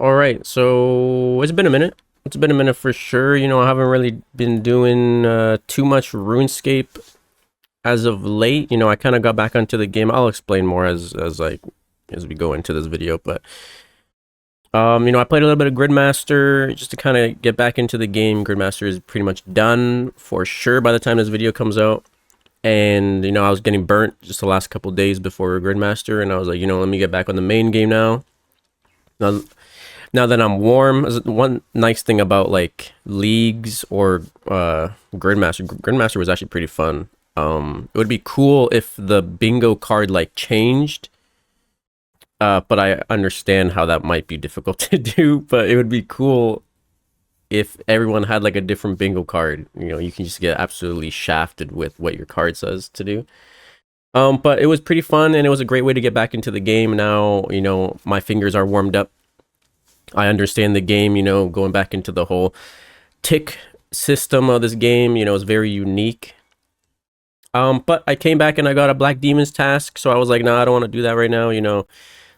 All right, so it's been a minute. It's been a minute for sure. I haven't really been doing too much RuneScape as of late. I kind of got back onto the game. I'll explain more as we go into this video, but I played a little bit of Gridmaster just to kind of get back into the game. Gridmaster is pretty much done for sure by the time this video comes out. And I was getting burnt just the last couple days before Gridmaster, and I was like, let me get back on the main game now. Now that I'm warm, one nice thing about like leagues or Gridmaster was actually pretty fun. It would be cool if the bingo card like changed, but I understand how that might be difficult to do. But it would be cool if everyone had like a different bingo card. You can just get absolutely shafted with what your card says to do. But it was pretty fun, and it was a great way to get back into the game. Now, my fingers are warmed up. I understand the game, going back into the whole tick system of this game, is very unique. But I came back and I got a Black Demons task, so I was like, nah, I don't want to do that right now.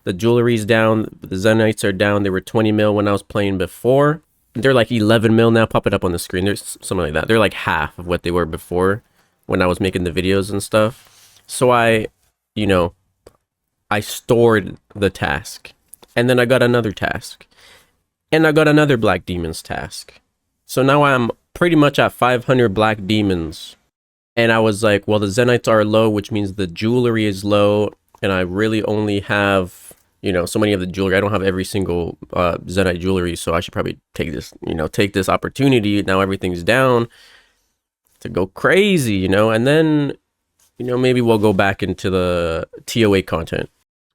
The jewelry's down, the Zenytes are down. They were 20 mil when I was playing before. They're like 11 mil now. Pop it up on the screen. There's something like that. They're like half of what they were before when I was making the videos and stuff. So I stored the task, and then I got another task. And I got another Black Demons task. So now I'm pretty much at 500 Black Demons. And I was like, well, the Zenytes are low, which means the jewelry is low. And I really only have, so many of the jewelry. I don't have every single Zenyte jewelry. So I should probably take this opportunity. Now everything's down to go crazy, And then, maybe we'll go back into the TOA content.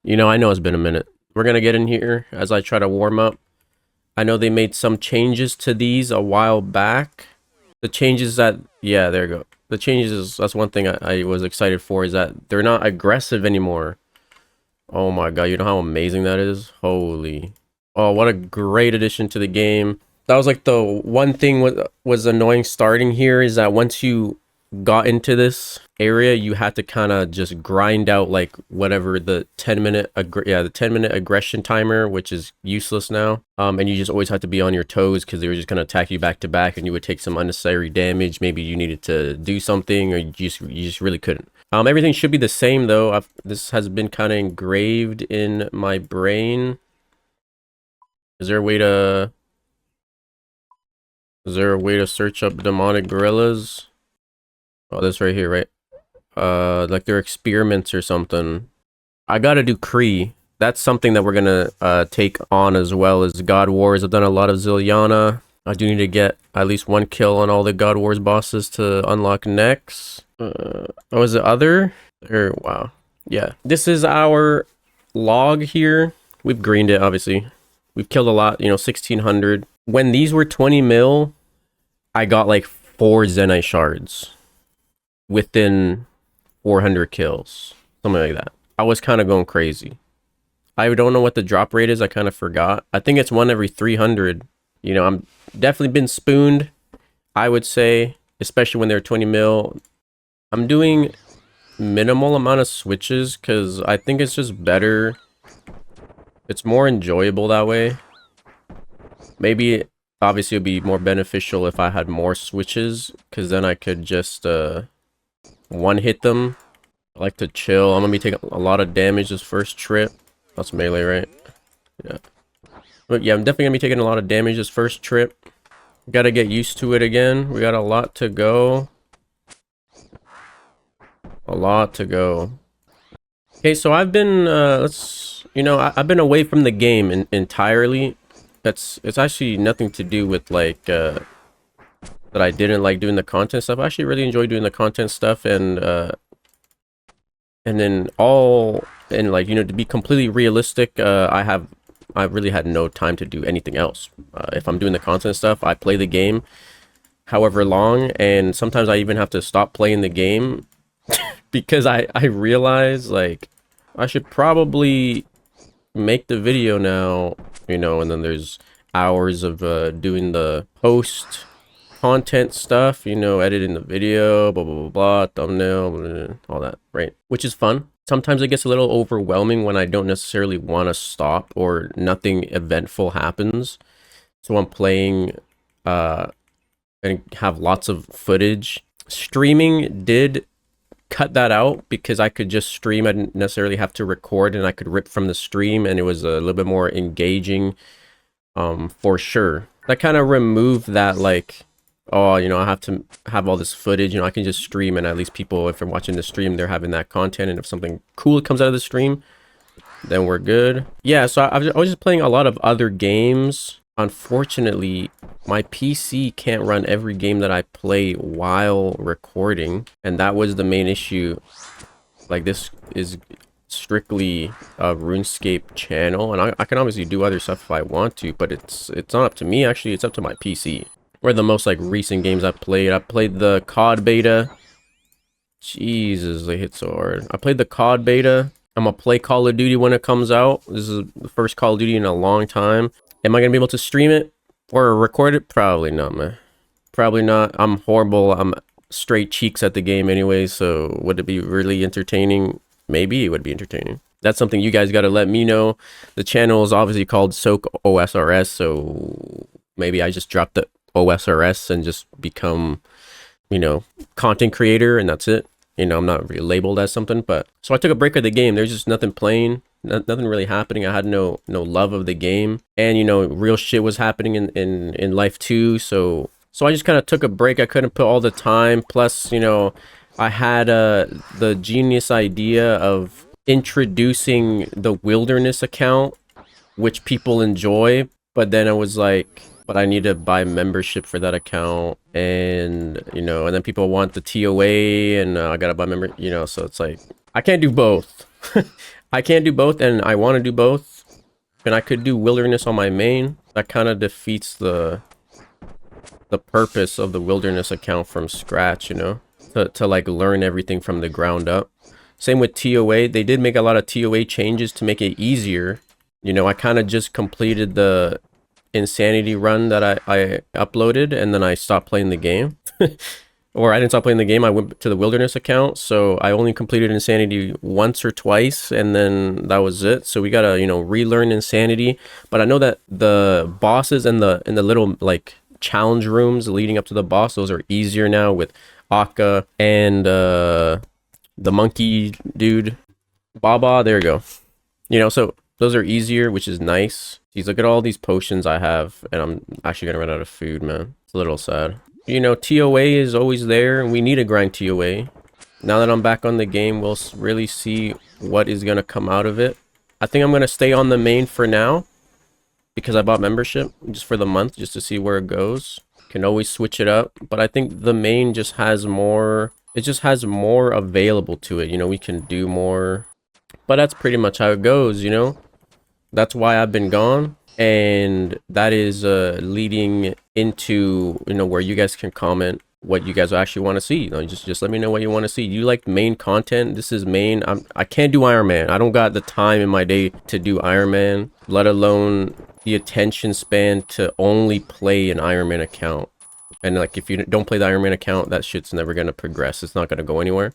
I know it's been a minute. We're going to get in here as I try to warm up. I know they made some changes to these a while back. The changes yeah, there you go. The changes, that's one thing I was excited for, is that they're not aggressive anymore. Oh my god, you know how amazing that is? Holy. Oh, what a great addition to the game. That was like the one thing was annoying starting here, is that once you got into this area, you had to kind of just grind out like whatever the 10-minute the 10-minute aggression timer, which is useless now. And you just always had to be on your toes because they were just going to attack you back to back, and you would take some unnecessary damage. Maybe you needed to do something, or you just really couldn't. Everything should be the same though. This has been kind of engraved in my brain. Is there a way to search up demonic gorillas? Oh, this right here, right? Like they're experiments or something. I gotta do Kree. That's something that we're gonna take on, as well as God Wars. I've done a lot of Zilliana. I do need to get at least one kill on all the God Wars bosses to unlock next. Oh, is it other? Wow. Yeah. This is our log here. We've greened it, obviously. We've killed a lot, 1600. When these were 20 mil, I got like 4 Zenyte shards within 400 kills, something like that. I was kind of going crazy. I don't know what the drop rate is. I kind of forgot. I think it's 1 every 300. I'm definitely been spooned, I would say, especially when they're 20 mil. I'm doing minimal amount of switches because I think it's just better. It's more enjoyable that way. Maybe obviously it would be more beneficial if I had more switches, because then I could just one hit them. I like to chill. I'm gonna be taking a lot of damage this first trip. That's melee, right? Yeah. But yeah, I'm definitely gonna be taking a lot of damage this first trip. Gotta get used to it again. We got a lot to go. A lot to go. Okay, so I've been I've been away from the game entirely. It's actually nothing to do with like that I didn't like doing the content stuff. I actually really enjoy doing the content stuff, and then to be completely realistic, I really had no time to do anything else. If I'm doing the content stuff, I play the game however long, and sometimes I even have to stop playing the game because I realize like I should probably make the video now, and then there's hours of doing the post content stuff, editing the video, blah blah blah blah, thumbnail, blah, blah, all that, right? Which is fun. Sometimes it gets a little overwhelming when I don't necessarily want to stop or nothing eventful happens. So I'm playing and have lots of footage. Streaming did cut that out because I could just stream. I didn't necessarily have to record, and I could rip from the stream, and it was a little bit more engaging, for sure. That kind of removed that, like, oh, you know, I have to have all this footage. You know, I can just stream, and at least people, if they're watching the stream, they're having that content, and if something cool comes out of the stream, then we're good. Yeah, so I was just playing a lot of other games. Unfortunately, my PC can't run every game that I play while recording, and that was the main issue. Like, this is strictly a RuneScape channel, and I can obviously do other stuff if I want to, but it's not up to me. Actually, it's up to my PC. Or the most, like, recent games I played the COD beta. Jesus, they hit so hard. I played the COD beta. I'm gonna play Call of Duty when it comes out. This is the first Call of Duty in a long time. Am I gonna be able to stream it or record it? Probably not, man. Probably not. I'm horrible. I'm straight cheeks at the game anyway, so would it be really entertaining? Maybe it would be entertaining. That's something you guys gotta let me know. The channel is obviously called Soqe OSRS, so maybe I just drop the OSRS and just become, you know, content creator, and that's it. You know, I'm not really labeled as something, but so I took a break of the game. There's just nothing playing, nothing really happening. I had no love of the game, and you know, real shit was happening in life too. So I just kind of took a break. I couldn't put all the time. Plus, you know, I had the genius idea of introducing the wilderness account, which people enjoy, but then I was like, but I need to buy membership for that account, and you know, and then people want the TOA, and I gotta buy member, you know, so it's like I can't do both. I can't do both, and I want to do both, and I could do wilderness on my main. That kind of defeats the purpose of the wilderness account from scratch, you know, to like learn everything from the ground up. Same with TOA. They did make a lot of TOA changes to make it easier. You know, I kind of just completed the Insanity run that I uploaded, and then I stopped playing the game. Or I didn't stop playing the game, I went to the wilderness account, so I only completed Insanity once or twice, and then that was it. So we gotta, you know, relearn Insanity. But I know that the bosses and the little like challenge rooms leading up to the boss, those are easier now with Akka and the monkey dude, Baba. There you go. You know, so those are easier, which is nice. Jeez, look at all these potions I have, and I'm actually gonna run out of food, man. It's a little sad. You know, TOA is always there, and we need to grind TOA. Now that I'm back on the game, we'll really see what is gonna come out of it. I think I'm gonna stay on the main for now, because I bought membership just for the month, just to see where it goes. Can always switch it up, but I think the main just has more, it just has more available to it. You know, we can do more, but that's pretty much how it goes, you know? That's why I've been gone, and that is leading into, you know, where you guys can comment what you guys actually want to see. You know, just let me know what you want to see. You like main content? This is main. I can't do Iron Man. I don't got the time in my day to do Iron Man, let alone the attention span to only play an Iron Man account. And like, if you don't play the Iron Man account, that shit's never gonna progress. It's not gonna go anywhere.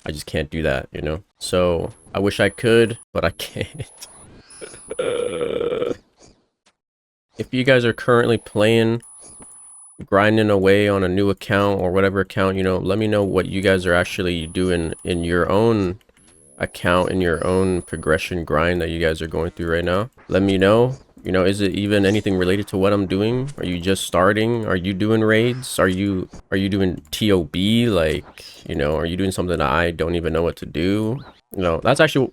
I just can't do that, you know. So I wish I could, but I can't. If you guys are currently playing, grinding away on a new account or whatever account, you know, let me know what you guys are actually doing in your own account, in your own progression grind that you guys are going through right now. Let me know. You know, is it even anything related to what I'm doing? Are you just starting? Are you doing raids? Are you doing TOB? Like, you know, are you doing something that I don't even know what to do? You know, that's actually,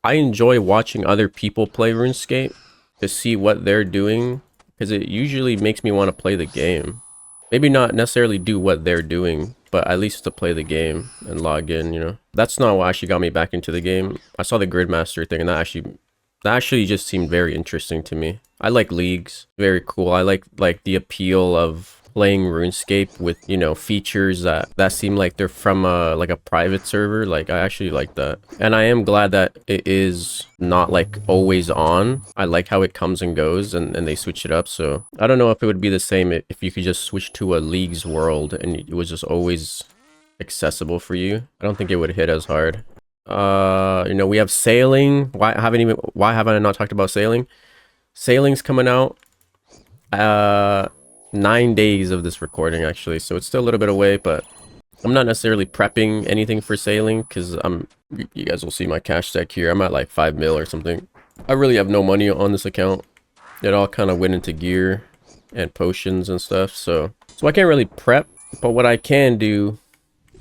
I enjoy watching other people play RuneScape to see what they're doing, because it usually makes me want to play the game. Maybe not necessarily do what they're doing, but at least to play the game and log in, you know. That's not what actually got me back into the game. I saw the Gridmaster thing, and that actually just seemed very interesting to me. I like leagues, very cool. I like the appeal of playing RuneScape with, you know, features that seem like they're from like a private server. Like, I actually like that, and I am glad that it is not like always on. I like how it comes and goes, and they switch it up. So I don't know if it would be the same if you could just switch to a league's world and it was just always accessible for you. I don't think it would hit as hard. You know, we have sailing. Why haven't I not talked about sailing? Sailing's coming out 9 days of this recording actually, so it's still a little bit away, but I'm not necessarily prepping anything for sailing because you guys will see my cash stack here. I'm at like 5 mil or something. I really have no money on this account. It all kind of went into gear and potions and stuff, so I can't really prep, but what I can do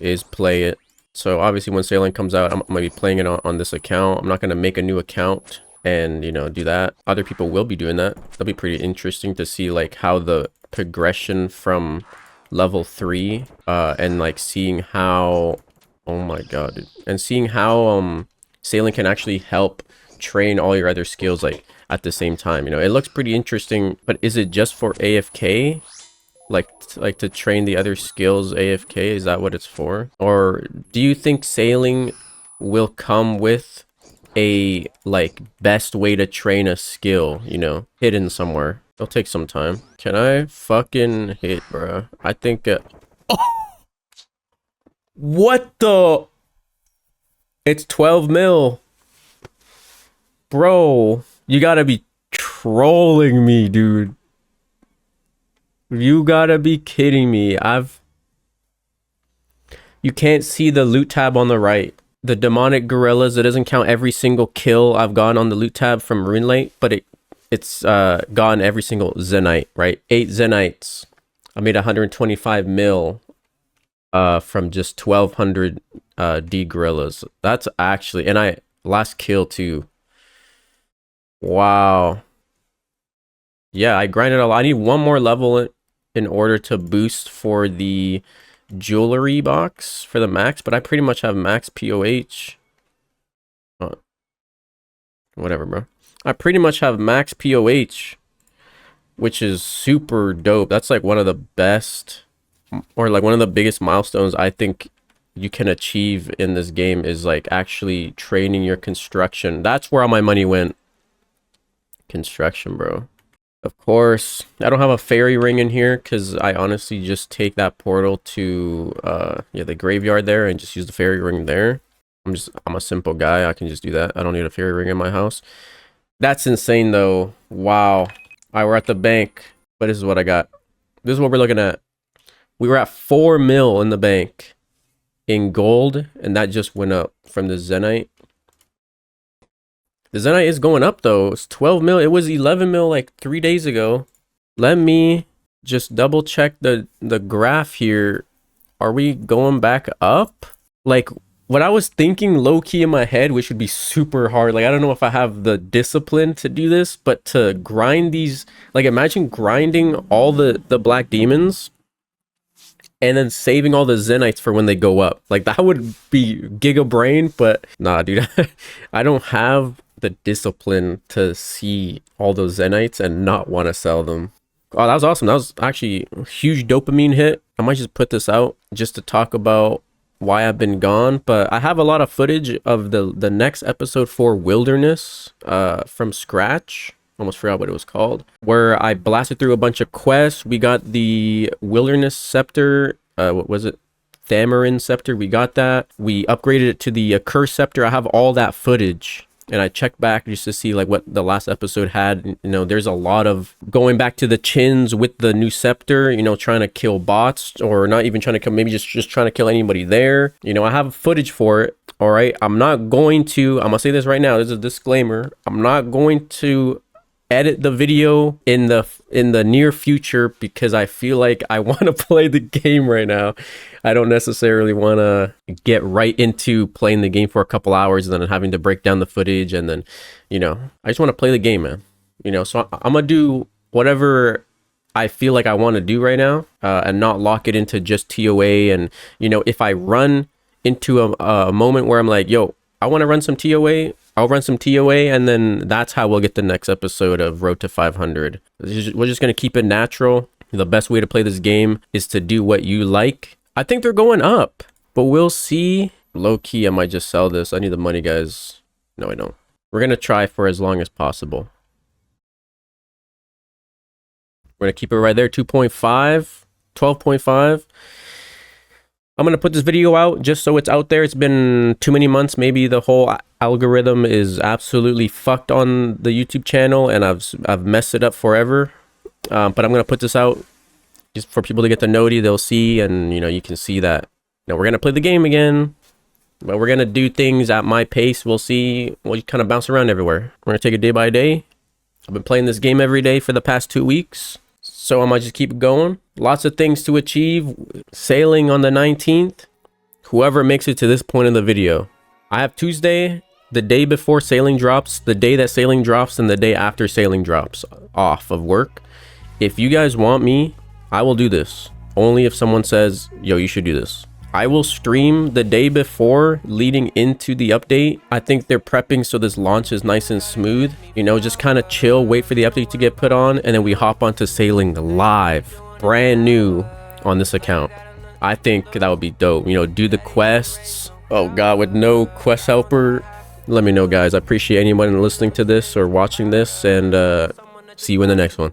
is play it. So obviously when sailing comes out, I'm gonna be playing it on this account. I'm not gonna make a new account and, you know, do that. Other people will be doing that. That'll be pretty interesting to see like how the progression from level 3 and like seeing how, oh my god, dude. And seeing how sailing can actually help train all your other skills like at the same time. You know, it looks pretty interesting, but is it just for AFK? Like to train the other skills AFK? Is that what it's for? Or do you think sailing will come with a like best way to train a skill, you know, hidden somewhere? It'll take some time. Can I fucking hit, bruh? I think oh! What the? It's 12 mil. Bro, you gotta be trolling me, dude. You gotta be kidding me. You can't see the loot tab on the right. The demonic gorillas, it doesn't count every single kill I've gotten on the loot tab from Runescape, but it's gotten every single Zenyte, right? 8 Zenytes. I made 125 mil from just 1200 D gorillas. That's actually, and I last kill too. Wow. Yeah, I grinded a lot. I need one more level in order to boost for the jewelry box for the max, but I pretty much have max POH. Whatever, bro. I pretty much have max POH, which is super dope. That's like one of the best, or like one of the biggest milestones I think you can achieve in this game is like actually training your construction. That's where all my money went. Construction, bro. Of course, I don't have a fairy ring in here because I honestly just take that portal to yeah, the graveyard there and just use the fairy ring there. I'm a simple guy. I can just do that. I don't need a fairy ring in my house. That's insane though. Wow. All right, we're at the bank, but this is what I got. This is what we're looking at. We were at 4 mil in the bank in gold, and that just went up from the Zenyte. The Zenyte is going up though. It's 12 mil. It was 11 mil like 3 days ago. Let me just double check the graph here. Are we going back up? Like what I was thinking low key in my head, which would be super hard. Like I don't know if I have the discipline to do this, but to grind these, like imagine grinding all the black demons and then saving all the Zenytes for when they go up. Like that would be giga brain, but nah, dude. I don't have the discipline to see all those Zenytes and not want to sell them. Oh, that was awesome. That was actually a huge dopamine hit. I might just put this out just to talk about why I've been gone, but I have a lot of footage of the next episode for Wilderness from scratch. Almost forgot what it was called, where I blasted through a bunch of quests. We got the Wilderness Scepter. What was it? Thamarin Scepter. We got that. We upgraded it to the Curse Scepter. I have all that footage. And I checked back just to see like what the last episode had. You know, there's a lot of going back to the chins with the new scepter, you know, trying to kill bots, or not even trying to kill, maybe just trying to kill anybody there. You know, I have footage for it. All right. I'm not going to, I'm gonna say this right now. This is a disclaimer. I'm not going to edit the video in the near future because I feel like I want to play the game right now. I don't necessarily want to get right into playing the game for a couple hours and then having to break down the footage, and then, you know, I just want to play the game, man. You know, so I'm gonna do whatever I feel like I want to do right now, and not lock it into just TOA. And, you know, if I run into a moment where I'm like, yo, I want to run some TOA, I'll run some TOA, and then that's how we'll get the next episode of Road to 500. We're just going to keep it natural. The best way to play this game is to do what you like. I think they're going up, but we'll see. Low key, I might just sell this. I need the money, guys. No, I don't. We're going to try for as long as possible. We're going to keep it right there. 2.5, 12.5. I'm gonna put this video out just so it's out there. It's been too many months. Maybe the whole algorithm is absolutely fucked on the YouTube channel, and I've messed it up forever. But I'm gonna put this out just for people to get the noti. They'll see, and you know, you can see that. Now we're gonna play the game again, but we're gonna do things at my pace. We'll see. We'll kind of bounce around everywhere. We're gonna take it day by day. I've been playing this game every day for the past 2 weeks, so I might just keep going. Lots of things to achieve. Sailing on the 19th. Whoever makes it to this point in the video. I have Tuesday, the day before sailing drops, the day that sailing drops, and the day after sailing drops off of work. If you guys want me, I will do this. Only if someone says, yo, you should do this. I will stream the day before leading into the update. I think they're prepping so this launch is nice and smooth. You know, just kind of chill, wait for the update to get put on, and then we hop onto sailing live, brand new on this account. I think that would be dope. You know, do the quests. Oh God, with no quest helper. Let me know, guys. I appreciate anyone listening to this or watching this, and see you in the next one.